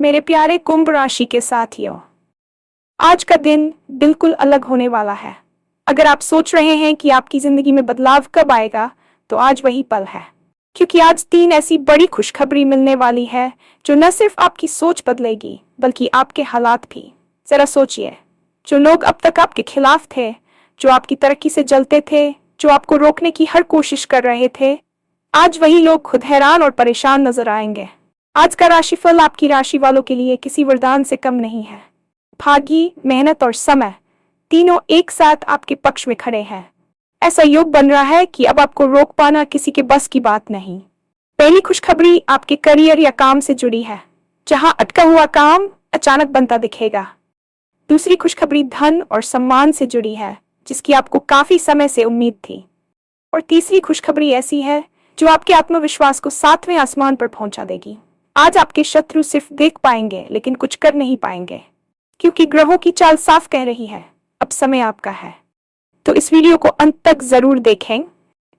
मेरे प्यारे कुंभ राशि के साथियों, आज का दिन बिल्कुल अलग होने वाला है। अगर आप सोच रहे हैं कि आपकी जिंदगी में बदलाव कब आएगा, तो आज वही पल है। क्योंकि आज 3 ऐसी बड़ी खुशखबरी मिलने वाली है जो न सिर्फ आपकी सोच बदलेगी बल्कि आपके हालात भी। जरा सोचिए, जो लोग अब तक आपके खिलाफ थे, जो आपकी तरक्की से जलते थे, जो आपको रोकने की हर कोशिश कर रहे थे, आज वही लोग खुद हैरान और परेशान नजर आएंगे। आज का राशिफल आपकी राशि वालों के लिए किसी वरदान से कम नहीं है। भाग्य, मेहनत और समय तीनों एक साथ आपके पक्ष में खड़े हैं। ऐसा योग बन रहा है कि अब आपको रोक पाना किसी के बस की बात नहीं। पहली खुशखबरी आपके करियर या काम से जुड़ी है, जहां अटका हुआ काम अचानक बनता दिखेगा। दूसरी खुशखबरी धन और सम्मान से जुड़ी है, जिसकी आपको काफी समय से उम्मीद थी। और तीसरी खुशखबरी ऐसी है जो आपके आत्मविश्वास को 7वें आसमान पर पहुंचा देगी। आज आपके शत्रु सिर्फ देख पाएंगे लेकिन कुछ कर नहीं पाएंगे, क्योंकि ग्रहों की चाल साफ कह रही है, अब समय आपका है। तो इस वीडियो को अंत तक जरूर देखें,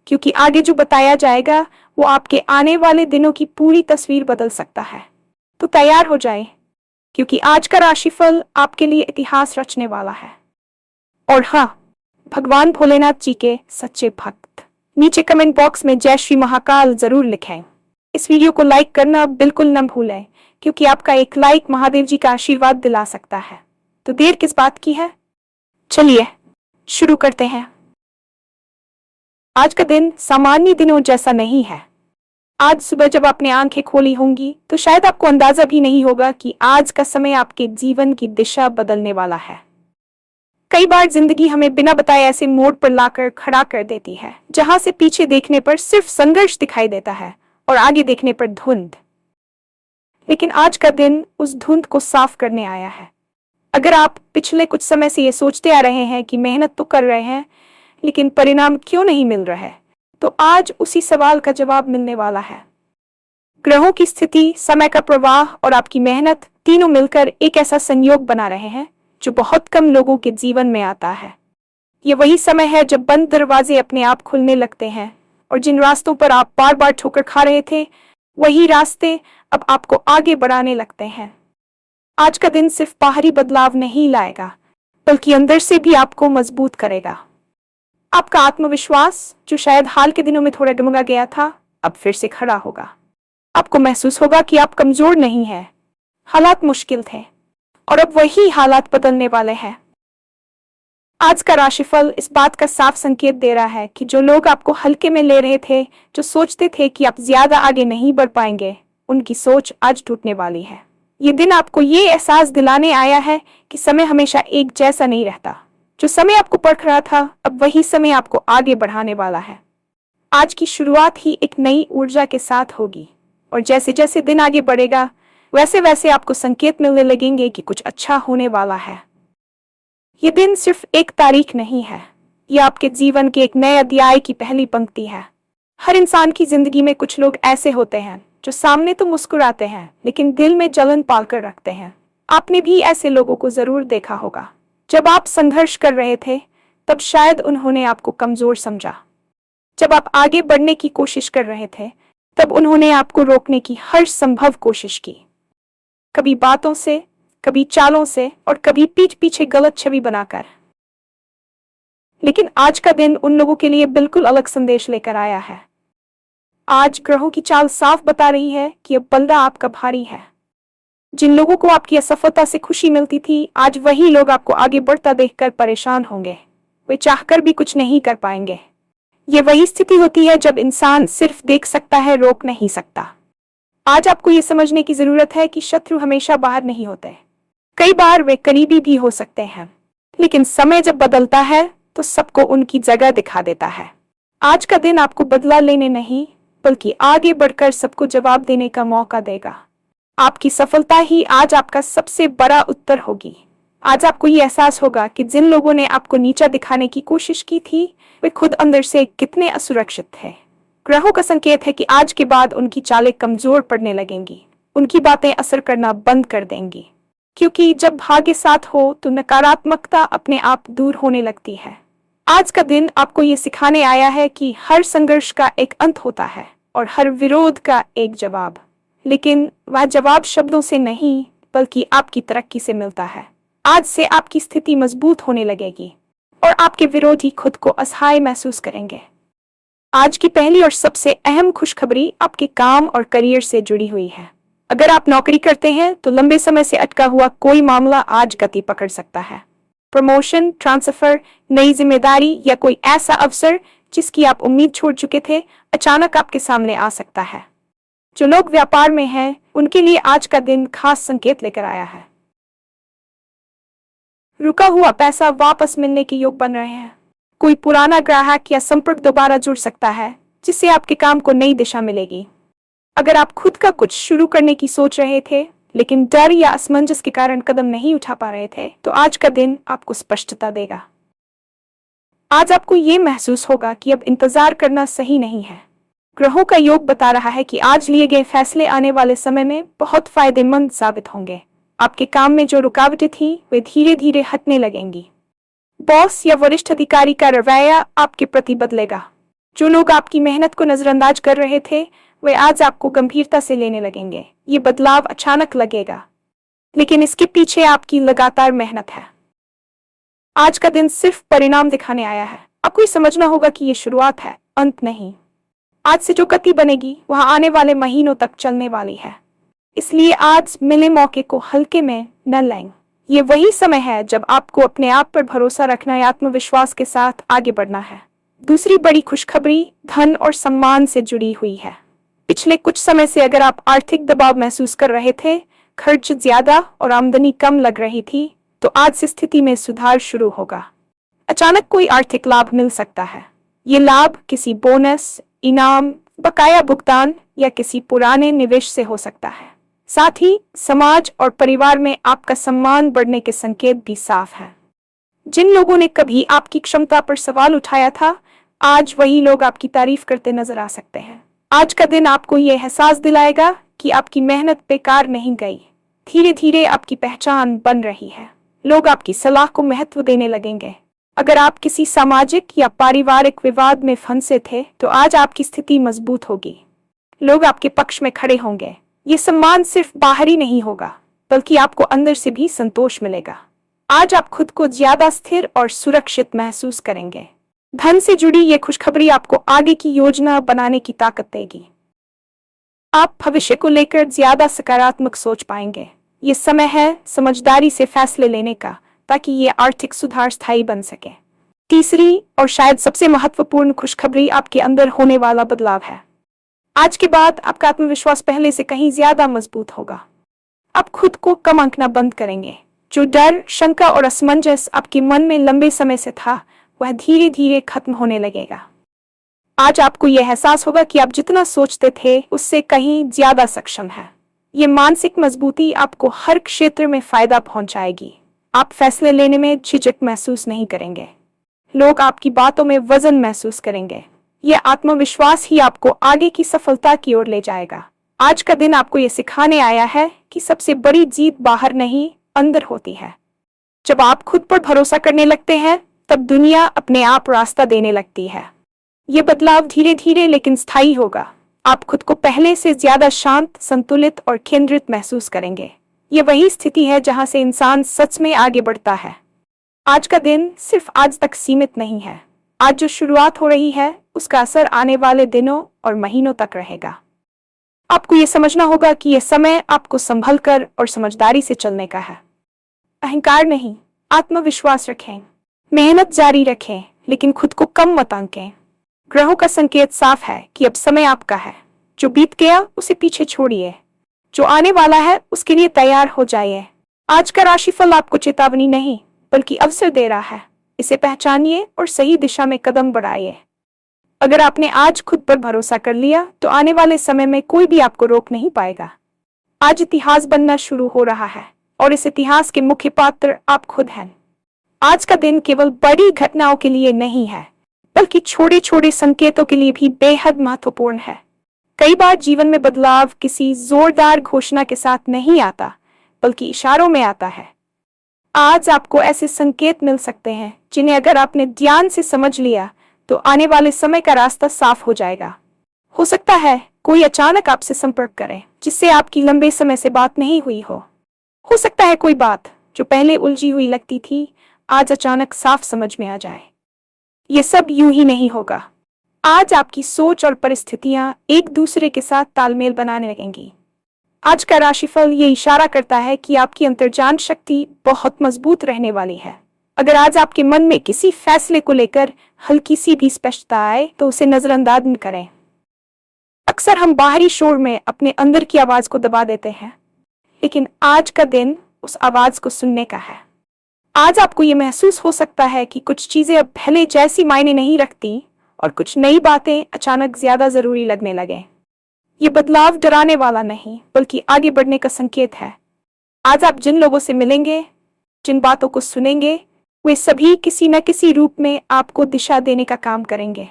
क्योंकि आगे जो बताया जाएगा वो आपके आने वाले दिनों की पूरी तस्वीर बदल सकता है। तो तैयार हो जाएं, क्योंकि आज का राशिफल आपके लिए इतिहास रचने वाला है। और हाँ, भगवान भोलेनाथ जी के सच्चे भक्त नीचे कमेंट बॉक्स में जय श्री महाकाल जरूर लिखें। इस वीडियो को लाइक करना बिल्कुल न भूलें, क्योंकि आपका एक लाइक महादेव जी का आशीर्वाद दिला सकता है। तो देर किस बात की है, चलिए शुरू करते हैं। आज का दिन सामान्य दिनों जैसा नहीं है। आज सुबह जब आपने आंखें खोली होंगी तो शायद आपको अंदाजा भी नहीं होगा कि आज का समय आपके जीवन की दिशा बदलने वाला है। कई बार जिंदगी हमें बिना बताए ऐसे मोड़ पर लाकर खड़ा कर देती है, जहां से पीछे देखने पर सिर्फ संघर्ष दिखाई देता है और आगे देखने पर धुंध। लेकिन आज का दिन उस धुंध को साफ करने आया है। अगर आप पिछले कुछ समय से ये सोचते आ रहे हैं कि मेहनत तो कर रहे हैं लेकिन परिणाम क्यों नहीं मिल रहा है, तो आज उसी सवाल का जवाब मिलने वाला है। ग्रहों की स्थिति, समय का प्रवाह और आपकी मेहनत तीनों मिलकर एक ऐसा संयोग बना रहे हैं जो बहुत कम लोगों के जीवन में आता है। ये वही समय है जब बंद दरवाजे अपने आप खुलने लगते हैं और जिन रास्तों पर आप बार बार ठोकर खा रहे थे, वही रास्ते अब आपको आगे बढ़ाने लगते हैं। आज का दिन सिर्फ बाहरी बदलाव नहीं लाएगा, बल्कि अंदर से भी आपको मजबूत करेगा। आपका आत्मविश्वास, जो शायद हाल के दिनों में थोड़ा डगमगा गया था, अब फिर से खड़ा होगा। आपको महसूस होगा कि आप कमजोर नहीं हैं। हालात मुश्किल थे और अब वही हालात बदलने वाले हैं। आज का राशिफल इस बात का साफ संकेत दे रहा है कि जो लोग आपको हल्के में ले रहे थे, जो सोचते थे कि आप ज्यादा आगे नहीं बढ़ पाएंगे, उनकी सोच आज टूटने वाली है। ये दिन आपको ये एहसास दिलाने आया है कि समय हमेशा एक जैसा नहीं रहता। जो समय आपको परख रहा था, अब वही समय आपको आगे बढ़ाने वाला है। आज की शुरुआत ही एक नई ऊर्जा के साथ होगी और जैसे जैसे दिन आगे बढ़ेगा, वैसे वैसे आपको संकेत मिलने लगेंगे कि कुछ अच्छा होने वाला है। ये दिन सिर्फ एक तारीख नहीं है, यह आपके जीवन के एक नए अध्याय की पहली पंक्ति है। हर इंसान की जिंदगी में कुछ लोग ऐसे होते हैं जो सामने तो मुस्कुराते हैं लेकिन दिल में जलन पाल कर रखते हैं। आपने भी ऐसे लोगों को जरूर देखा होगा। जब आप संघर्ष कर रहे थे, तब शायद उन्होंने आपको कमजोर समझा। जब आप आगे बढ़ने की कोशिश कर रहे थे, तब उन्होंने आपको रोकने की हर संभव कोशिश की। कभी बातों से, कभी चालों से और कभी पीठ पीछे गलत छवि बनाकर। लेकिन आज का दिन उन लोगों के लिए बिल्कुल अलग संदेश लेकर आया है। आज ग्रहों की चाल साफ बता रही है कि अब बल्ला आपका भारी है। जिन लोगों को आपकी असफलता से खुशी मिलती थी, आज वही लोग आपको आगे बढ़ता देखकर परेशान होंगे। वे चाहकर भी कुछ नहीं कर पाएंगे। ये वही स्थिति होती है जब इंसान सिर्फ देख सकता है, रोक नहीं सकता। आज आपको ये समझने की जरूरत है कि शत्रु हमेशा बाहर नहीं होते। कई बार वे करीबी भी हो सकते हैं, लेकिन समय जब बदलता है तो सबको उनकी जगह दिखा देता है। आज का दिन आपको बदला लेने नहीं, बल्कि आगे बढ़कर सबको जवाब देने का मौका देगा। आपकी सफलता ही आज आपका सबसे बड़ा उत्तर होगी। आज आपको ये एहसास होगा कि जिन लोगों ने आपको नीचा दिखाने की कोशिश की थी, वे खुद अंदर से कितने असुरक्षित थे। ग्रहों का संकेत है कि आज के बाद उनकी चालें कमजोर पड़ने लगेंगी। उनकी बातें असर करना बंद कर देंगी, क्योंकि जब भाग्य साथ हो तो नकारात्मकता अपने आप दूर होने लगती है। आज का दिन आपको ये सिखाने आया है कि हर संघर्ष का एक अंत होता है और हर विरोध का एक जवाब। लेकिन वह जवाब शब्दों से नहीं बल्कि आपकी तरक्की से मिलता है। आज से आपकी स्थिति मजबूत होने लगेगी और आपके विरोधी खुद को असहाय महसूस करेंगे। आज की पहली और सबसे अहम खुशखबरी आपके काम और करियर से जुड़ी हुई है। अगर आप नौकरी करते हैं तो लंबे समय से अटका हुआ कोई मामला आज गति पकड़ सकता है। प्रमोशन, ट्रांसफर, नई जिम्मेदारी या कोई ऐसा अवसर जिसकी आप उम्मीद छोड़ चुके थे अचानक आपके सामने आ सकता है। जो लोग व्यापार में हैं उनके लिए आज का दिन खास संकेत लेकर आया है। रुका हुआ पैसा वापस मिलने के योग बन रहे हैं। कोई पुराना ग्राहक या संपर्क दोबारा जुड़ सकता है जिससे आपके काम को नई दिशा मिलेगी। अगर आप खुद का कुछ शुरू करने की सोच रहे थे लेकिन डर या असमंजस के कारण कदम नहीं उठा पा रहे थे तो आज का दिन आपको स्पष्टता देगा। आज आपको ये महसूस होगा कि अब इंतजार करना सही नहीं है। ग्रहों का योग बता रहा है कि आज लिए गए फैसले आने वाले समय में बहुत फायदेमंद साबित होंगे। आपके काम में जो रुकावटें थी वे धीरे धीरे हटने लगेंगी। बॉस या वरिष्ठ अधिकारी का रवैया आपके प्रति बदलेगा। जो लोग आपकी मेहनत को नजरअंदाज कर रहे थे वे आज आपको गंभीरता से लेने लगेंगे। ये बदलाव अचानक लगेगा लेकिन इसके पीछे आपकी लगातार मेहनत है। आज का दिन सिर्फ परिणाम दिखाने आया है। आपको ये समझना होगा कि ये शुरुआत है, अंत नहीं। आज से जो गति बनेगी वह आने वाले महीनों तक चलने वाली है। इसलिए आज मिले मौके को हल्के में न लें। ये वही समय है जब आपको अपने आप पर भरोसा रखना या आत्मविश्वास के साथ आगे बढ़ना है। दूसरी बड़ी खुशखबरी धन और सम्मान से जुड़ी हुई है। पिछले कुछ समय से अगर आप आर्थिक दबाव महसूस कर रहे थे, खर्च ज्यादा और आमदनी कम लग रही थी, तो आज से स्थिति में सुधार शुरू होगा। अचानक कोई आर्थिक लाभ मिल सकता है। ये लाभ किसी बोनस, इनाम, बकाया भुगतान या किसी पुराने निवेश से हो सकता है। साथ ही समाज और परिवार में आपका सम्मान बढ़ने के संकेत भी साफ हैं। जिन लोगों ने कभी आपकी क्षमता पर सवाल उठाया था, आज वही लोग आपकी तारीफ करते नजर आ सकते हैं। आज का दिन आपको ये एहसास दिलाएगा कि आपकी मेहनत बेकार नहीं गई। धीरे धीरे आपकी पहचान बन रही है। लोग आपकी सलाह को महत्व देने लगेंगे। अगर आप किसी सामाजिक या पारिवारिक विवाद में फंसे थे तो आज आपकी स्थिति मजबूत होगी। लोग आपके पक्ष में खड़े होंगे। ये सम्मान सिर्फ बाहरी नहीं होगा बल्कि आपको अंदर से भी संतोष मिलेगा। आज आप खुद को ज्यादा स्थिर और सुरक्षित महसूस करेंगे। धन से जुड़ी ये खुशखबरी आपको आगे की योजना बनाने की ताकत देगी। आप भविष्य को लेकर ज्यादा सकारात्मक सोच पाएंगे। ये समय है समझदारी से फैसले लेने का ताकि ये आर्थिक सुधार स्थायी बन सके। तीसरी और शायद सबसे महत्वपूर्ण खुशखबरी आपके अंदर होने वाला बदलाव है। आज के बाद आपका आत्मविश्वास पहले से कहीं ज्यादा मजबूत होगा। आप खुद को कम आंकना बंद करेंगे। जो डर, शंका और असमंजस आपके मन में लंबे समय से था वह धीरे धीरे खत्म होने लगेगा। आज आपको यह एहसास होगा कि आप जितना सोचते थे उससे कहीं ज्यादा सक्षम है। ये मानसिक मजबूती आपको हर क्षेत्र में फायदा पहुंचाएगी। आप फैसले लेने में झिझक महसूस नहीं करेंगे। लोग आपकी बातों में वजन महसूस करेंगे। यह आत्मविश्वास ही आपको आगे की सफलता की ओर ले जाएगा। आज का दिन आपको यह सिखाने आया है कि सबसे बड़ी जीत बाहर नहीं, अंदर होती है। जब आप खुद पर भरोसा करने लगते हैं तब दुनिया अपने आप रास्ता देने लगती है। ये बदलाव धीरे धीरे लेकिन स्थायी होगा। आप खुद को पहले से ज्यादा शांत, संतुलित और केंद्रित महसूस करेंगे। ये वही स्थिति है जहां से इंसान सच में आगे बढ़ता है। आज का दिन सिर्फ आज तक सीमित नहीं है। आज जो शुरुआत हो रही है उसका असर आने वाले दिनों और महीनों तक रहेगा। आपको ये समझना होगा कि यह समय आपको संभल कर और समझदारी से चलने का है। अहंकार नहीं, आत्मविश्वास रखें। मेहनत जारी रखें लेकिन खुद को कम मत आंकें। ग्रहों का संकेत साफ है कि अब समय आपका है। जो बीत गया उसे पीछे छोड़िए। जो आने वाला है उसके लिए तैयार हो जाइए। आज का राशिफल आपको चेतावनी नहीं बल्कि अवसर दे रहा है। इसे पहचानिए और सही दिशा में कदम बढ़ाइए। अगर आपने आज खुद पर भरोसा कर लिया तो आने वाले समय में कोई भी आपको रोक नहीं पाएगा। आज इतिहास बनना शुरू हो रहा है और इस इतिहास के मुख्य पात्र आप खुद हैं। आज का दिन केवल बड़ी घटनाओं के लिए नहीं है बल्कि छोटे छोटे संकेतों के लिए भी बेहद महत्वपूर्ण है। कई बार जीवन में बदलाव किसी जोरदार घोषणा के साथ नहीं आता बल्कि इशारों में आता है। आज आपको ऐसे संकेत मिल सकते हैं जिन्हें अगर आपने ध्यान से समझ लिया तो आने वाले समय का रास्ता साफ हो जाएगा। हो सकता है कोई अचानक आपसे संपर्क करे जिससे आपकी लंबे समय से बात नहीं हुई हो सकता है कोई बात जो पहले उलझी हुई लगती थी आज अचानक साफ समझ में आ जाए। ये सब यूं ही नहीं होगा। आज आपकी सोच और परिस्थितियां एक दूसरे के साथ तालमेल बनाने लगेंगी। आज का राशिफल ये इशारा करता है कि आपकी अंतर्ज्ञान शक्ति बहुत मजबूत रहने वाली है। अगर आज आपके मन में किसी फैसले को लेकर हल्की सी भी स्पष्टता आए तो उसे नजरअंदाज न करें। अक्सर हम बाहरी शोर में अपने अंदर की आवाज को दबा देते हैं, लेकिन आज का दिन उस आवाज को सुनने का है। आज आपको ये महसूस हो सकता है कि कुछ चीजें अब पहले जैसी मायने नहीं रखती और कुछ नई बातें अचानक ज्यादा जरूरी लगने लगे। ये बदलाव डराने वाला नहीं बल्कि आगे बढ़ने का संकेत है। आज आप जिन लोगों से मिलेंगे, जिन बातों को सुनेंगे, वे सभी किसी न किसी रूप में आपको दिशा देने का काम करेंगे।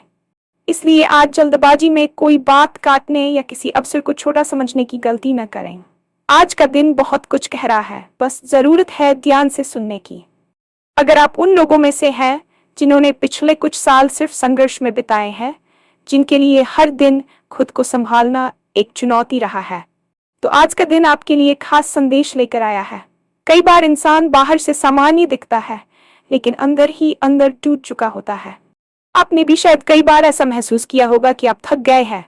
इसलिए आज जल्दबाजी में कोई बात काटने या किसी अवसर को छोटा समझने की गलती न करें। आज का दिन बहुत कुछ कह रहा है, बस जरूरत है ध्यान से सुनने की। अगर आप उन लोगों में से हैं जिन्होंने पिछले कुछ साल सिर्फ संघर्ष में बिताए हैं, जिनके लिए हर दिन खुद को संभालना एक चुनौती रहा है, तो आज का दिन आपके लिए खास संदेश लेकर आया है। कई बार इंसान बाहर से सामान्य दिखता है, लेकिन अंदर ही अंदर टूट चुका होता है। आपने भी शायद कई बार ऐसा महसूस किया होगा कि आप थक गए हैं,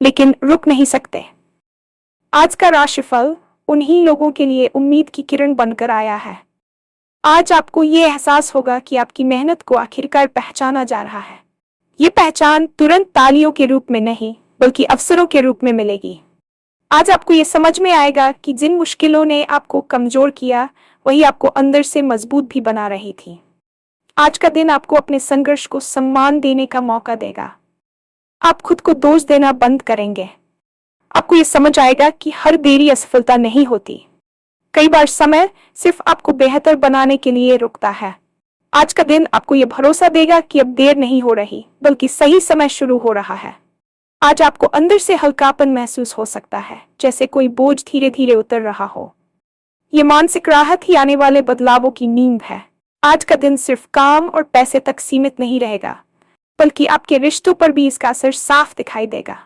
लेकिन रुक नहीं सकते। आज का राशिफल उन्हीं लोगों के लिए उम्मीद की किरण बनकर आया है। आज आपको ये एहसास होगा कि आपकी मेहनत को आखिरकार पहचाना जा रहा है। ये पहचान तुरंत तालियों के रूप में नहीं बल्कि अवसरों के रूप में मिलेगी। आज आपको ये समझ में आएगा कि जिन मुश्किलों ने आपको कमजोर किया वही आपको अंदर से मजबूत भी बना रही थी। आज का दिन आपको अपने संघर्ष को सम्मान देने का मौका देगा। आप खुद को दोष देना बंद करेंगे। आपको ये समझ आएगा कि हर देरी असफलता नहीं होती। कई बार समय सिर्फ आपको बेहतर बनाने के लिए रुकता है। आज का दिन आपको यह भरोसा देगा कि अब देर नहीं हो रही बल्कि सही समय शुरू हो रहा है। आज आपको अंदर से हल्कापन महसूस हो सकता है, जैसे कोई बोझ धीरे धीरे उतर रहा हो। ये मानसिक राहत ही आने वाले बदलावों की नींव है। आज का दिन सिर्फ काम और पैसे तक सीमित नहीं रहेगा, बल्कि आपके रिश्तों पर भी इसका असर साफ दिखाई देगा।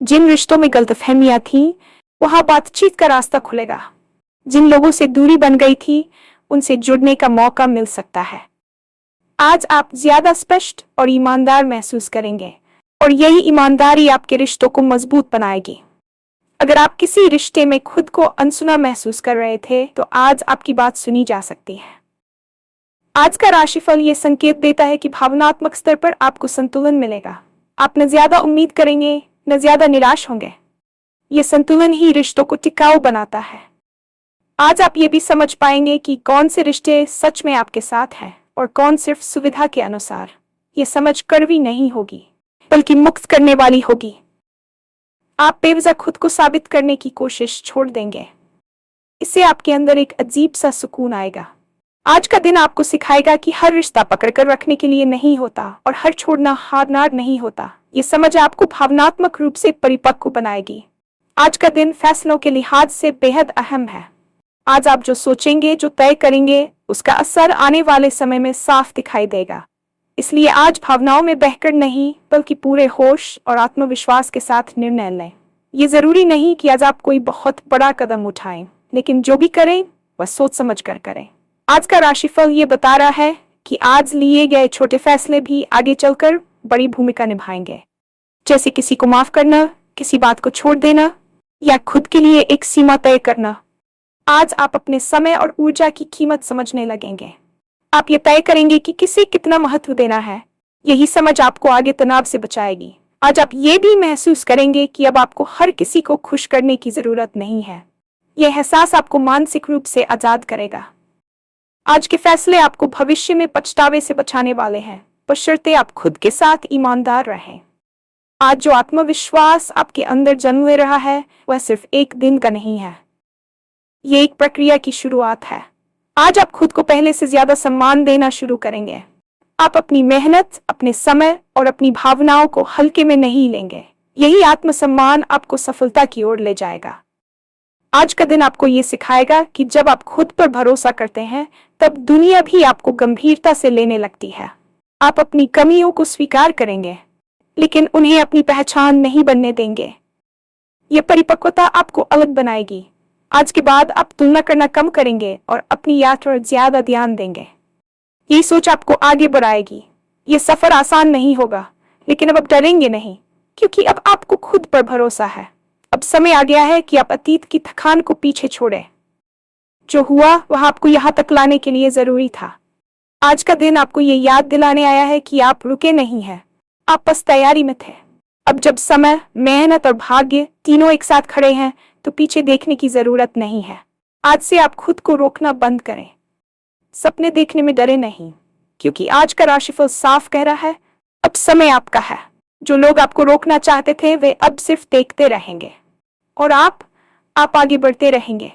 जिन रिश्तों में गलतफहमियां थीं, वहां बातचीत का रास्ता खुलेगा। जिन लोगों से दूरी बन गई थी, उनसे जुड़ने का मौका मिल सकता है। आज आप ज्यादा स्पष्ट और ईमानदार महसूस करेंगे और यही ईमानदारी आपके रिश्तों को मजबूत बनाएगी। अगर आप किसी रिश्ते में खुद को अनसुना महसूस कर रहे थे, तो आज आपकी बात सुनी जा सकती है। आज का राशिफल ये संकेत देता है कि भावनात्मक स्तर पर आपको संतुलन मिलेगा। आप न ज्यादा उम्मीद करेंगे न ज्यादा निराश होंगे। ये संतुलन ही रिश्तों को टिकाऊ बनाता है। आज आप ये भी समझ पाएंगे कि कौन से रिश्ते सच में आपके साथ हैं और कौन सिर्फ सुविधा के अनुसार। ये समझ कड़वी नहीं होगी बल्कि मुक्त करने वाली होगी। आप बेवजह खुद को साबित करने की कोशिश छोड़ देंगे। इससे आपके अंदर एक अजीब सा सुकून आएगा। आज का दिन आपको सिखाएगा कि हर रिश्ता पकड़कर रखने के लिए नहीं होता और हर छोड़ना हारना नहीं होता। ये समझ आपको भावनात्मक रूप से परिपक्व बनाएगी। आज का दिन फैसलों के लिहाज से बेहद अहम है। आज आप जो सोचेंगे, जो तय करेंगे, उसका असर आने वाले समय में साफ दिखाई देगा। इसलिए आज भावनाओं में बहकर नहीं बल्कि पूरे होश और आत्मविश्वास के साथ निर्णय लें। ये जरूरी नहीं कि आज आप कोई बहुत बड़ा कदम उठाएं, लेकिन जो भी करें वह सोच समझ कर करें। आज का राशिफल ये बता रहा है कि आज लिए गए छोटे फैसले भी आगे चलकर बड़ी भूमिका निभाएंगे, जैसे किसी को माफ करना, किसी बात को छोड़ देना या खुद के लिए एक सीमा तय करना। आज आप अपने समय और ऊर्जा की कीमत समझने लगेंगे। आप ये तय करेंगे कि किसे कितना महत्व देना है। यही समझ आपको आगे तनाव से बचाएगी। आज आप ये भी महसूस करेंगे कि अब आपको हर किसी को खुश करने की जरूरत नहीं है। यह एहसास आपको मानसिक रूप से आजाद करेगा। आज के फैसले आपको भविष्य में पछतावे से बचाने वाले हैं, बशर्ते आप खुद के साथ ईमानदार रहें। आज जो आत्मविश्वास आपके अंदर जन्म ले रहा है, वह सिर्फ एक दिन का नहीं है। ये एक प्रक्रिया की शुरुआत है। आज आप खुद को पहले से ज्यादा सम्मान देना शुरू करेंगे। आप अपनी मेहनत, अपने समय और अपनी भावनाओं को हल्के में नहीं लेंगे। यही आत्मसम्मान आपको सफलता की ओर ले जाएगा। आज का दिन आपको ये सिखाएगा कि जब आप खुद पर भरोसा करते हैं, तब दुनिया भी आपको गंभीरता से लेने लगती है। आप अपनी कमियों को स्वीकार करेंगे, लेकिन उन्हें अपनी पहचान नहीं बनने देंगे। ये परिपक्वता आपको अलग बनाएगी। आज के बाद आप तुलना करना कम करेंगे और अपनी यात्रा पर ज्यादा ध्यान देंगे। ये सोच आपको आगे बढ़ाएगी। ये सफर आसान नहीं होगा, लेकिन अब आप डरेंगे नहीं, क्योंकि अब आपको खुद पर भरोसा है। अब समय आ गया है कि आप अतीत की थकान को पीछे छोड़ें। जो हुआ वह आपको यहाँ तक लाने के लिए जरूरी था। आज का दिन आपको ये याद दिलाने आया है कि आप रुके नहीं हैं, आप बस तैयारी में थे। अब जब समय, मेहनत और भाग्य तीनों एक साथ खड़े हैं, तो पीछे देखने की जरूरत नहीं है। आज से आप खुद को रोकना बंद करें। सपने देखने में डरे नहीं, क्योंकि आज का राशिफल साफ कह रहा है, अब समय आपका है। जो लोग आपको रोकना चाहते थे वे अब सिर्फ देखते रहेंगे, और आप आगे बढ़ते रहेंगे।